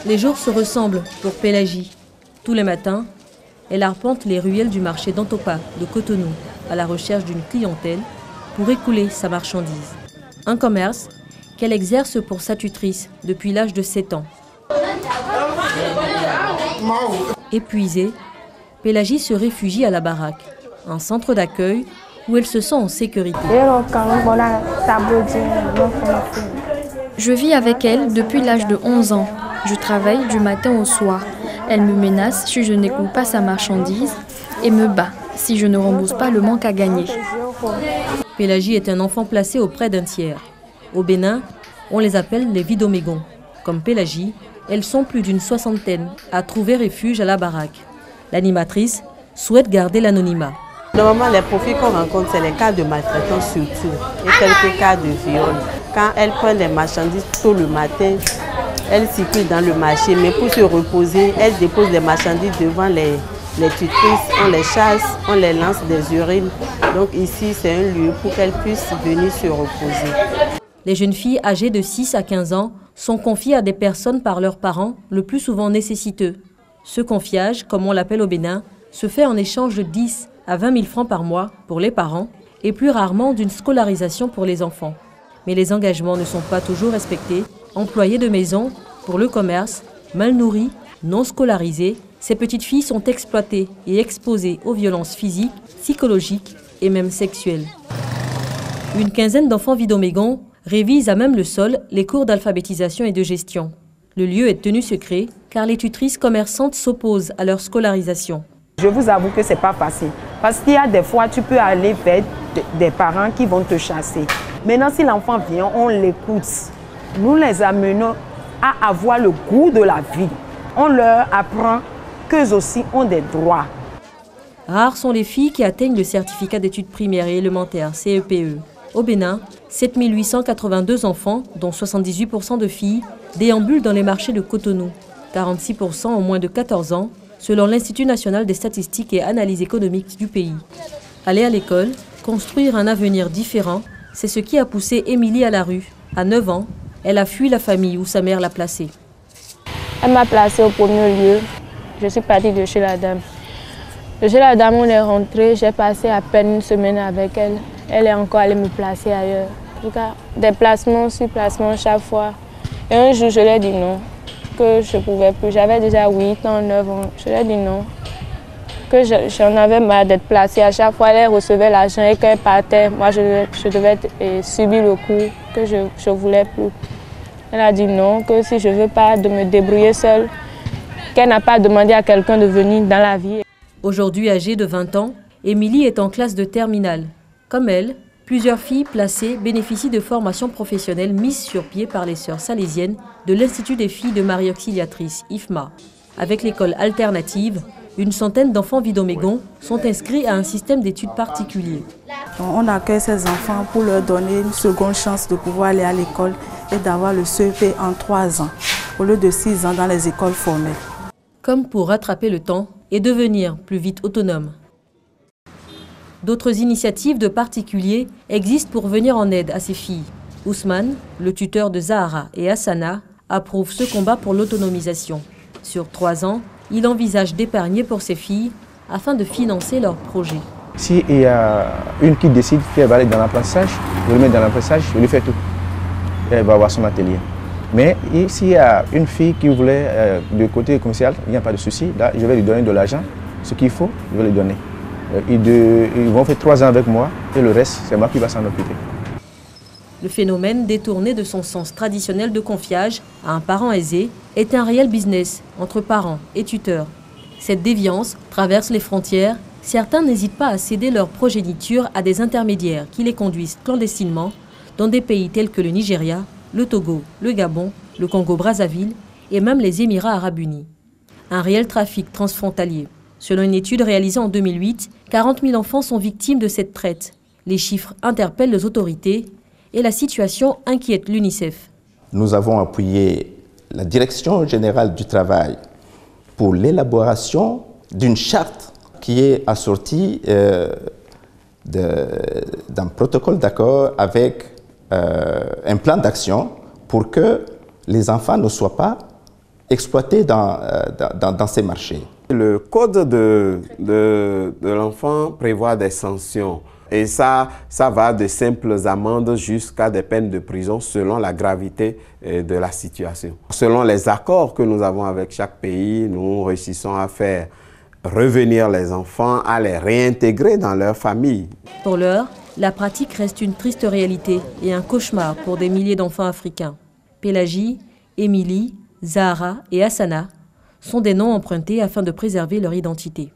Les jours se ressemblent pour Pélagie. Tous les matins, elle arpente les ruelles du marché d'Antopa de Cotonou à la recherche d'une clientèle pour écouler sa marchandise. Un commerce qu'elle exerce pour sa tutrice depuis l'âge de 7 ans. Épuisée, Pélagie se réfugie à la baraque, un centre d'accueil où elle se sent en sécurité. Je vis avec elle depuis l'âge de 11 ans. Je travaille du matin au soir. Elle me menace si je n'écoule pas sa marchandise et me bat si je ne rembourse pas le manque à gagner. Pélagie est un enfant placé auprès d'un tiers. Au Bénin, on les appelle les vidomégons. Comme Pélagie, elles sont plus d'une soixantaine à trouver refuge à la baraque. L'animatrice souhaite garder l'anonymat. Normalement, les profils qu'on rencontre, c'est les cas de maltraitance surtout et quelques cas de viol. Quand elles prennent les marchandises tôt le matin, elles circulent dans le marché, mais pour se reposer, elles déposent les marchandises devant les tutrices, on les chasse, on les lance des urines. Donc ici, c'est un lieu pour qu'elles puissent venir se reposer. Les jeunes filles âgées de 6 à 15 ans sont confiées à des personnes par leurs parents, le plus souvent nécessiteux. Ce confiage, comme on l'appelle au Bénin, se fait en échange de 10 à 20 000 francs par mois pour les parents et plus rarement d'une scolarisation pour les enfants. Mais les engagements ne sont pas toujours respectés. Employées de maison, pour le commerce, mal nourries, non scolarisées, ces petites filles sont exploitées et exposées aux violences physiques, psychologiques et même sexuelles. Une quinzaine d'enfants vidomégons révisent à même le sol les cours d'alphabétisation et de gestion. Le lieu est tenu secret car les tutrices commerçantes s'opposent à leur scolarisation. Je vous avoue que ce n'est pas facile. Parce qu'il y a des fois, tu peux aller vers des parents qui vont te chasser. Maintenant, si l'enfant vient, on l'écoute. Nous les amenons à avoir le goût de la vie. On leur apprend qu'eux aussi ont des droits. Rares sont les filles qui atteignent le certificat d'études primaires et élémentaires, CEPE. Au Bénin, 7 882 enfants, dont 78% de filles, déambulent dans les marchés de Cotonou. 46% ont moins de 14 ans, selon l'Institut national des statistiques et analyses économiques du pays. Aller à l'école, construire un avenir différent, c'est ce qui a poussé Émilie à la rue. À 9 ans, elle a fui la famille où sa mère l'a placée. Elle m'a placée au premier lieu. Je suis partie de chez la dame. De chez la dame, on est rentré. J'ai passé à peine une semaine avec elle. Elle est encore allée me placer ailleurs. En tout cas, des placements sur placements chaque fois. Et un jour, je lui ai dit non, que je ne pouvais plus. J'avais déjà 8 ans, 9 ans. Je lui ai dit non, que j'en avais marre d'être placée. À chaque fois, elle recevait l'argent et quand elle partait, moi, je devais subir le coup, que je ne voulais plus. Elle a dit non, que si je ne veux pas de me débrouiller seule, qu'elle n'a pas demandé à quelqu'un de venir dans la vie. Aujourd'hui âgée de 20 ans, Émilie est en classe de terminale. Comme elle, plusieurs filles placées bénéficient de formations professionnelles mises sur pied par les sœurs salésiennes de l'Institut des filles de Marie Auxiliatrice, IFMA. Avec l'école alternative, une centaine d'enfants vidomégons sont inscrits à un système d'études particulier. On accueille ces enfants pour leur donner une seconde chance de pouvoir aller à l'école et d'avoir le CEP en 3 ans, au lieu de 6 ans dans les écoles formelles. Comme pour rattraper le temps et devenir plus vite autonome. D'autres initiatives de particuliers existent pour venir en aide à ces filles. Ousmane, le tuteur de Zahara et Hassana, approuve ce combat pour l'autonomisation. Sur 3 ans, il envisage d'épargner pour ses filles afin de financer leur projet. S'il y a une qui décide qu'elle va aller dans l'apprentissage, je le mets dans l'apprentissage, je lui fais tout. Elle va avoir son atelier. Mais s'il y a une fille qui voulait du côté commercial, il n'y a pas de souci. Là, je vais lui donner de l'argent, ce qu'il faut, je vais lui donner. Ils vont faire 3 ans avec moi et le reste, c'est moi qui va s'en occuper. Le phénomène, détourné de son sens traditionnel de confiage à un parent aisé, est un réel business entre parents et tuteurs. Cette déviance traverse les frontières. Certains n'hésitent pas à céder leur progéniture à des intermédiaires qui les conduisent clandestinement dans des pays tels que le Nigeria, le Togo, le Gabon, le Congo-Brazzaville et même les Émirats arabes unis. Un réel trafic transfrontalier. Selon une étude réalisée en 2008, 40 000 enfants sont victimes de cette traite. Les chiffres interpellent les autorités et la situation inquiète l'UNICEF. Nous avons appuyé la Direction générale du travail pour l'élaboration d'une charte qui est assortie d'un protocole d'accord avec un plan d'action pour que les enfants ne soient pas exploités dans ces marchés. Le code de l'enfant prévoit des sanctions. Et ça va de simples amendes jusqu'à des peines de prison selon la gravité de la situation. Selon les accords que nous avons avec chaque pays, nous réussissons à faire revenir les enfants, à les réintégrer dans leur famille. Pour l'heure, la pratique reste une triste réalité et un cauchemar pour des milliers d'enfants africains. Pélagie, Émilie, Zahara et Hassana sont des noms empruntés afin de préserver leur identité.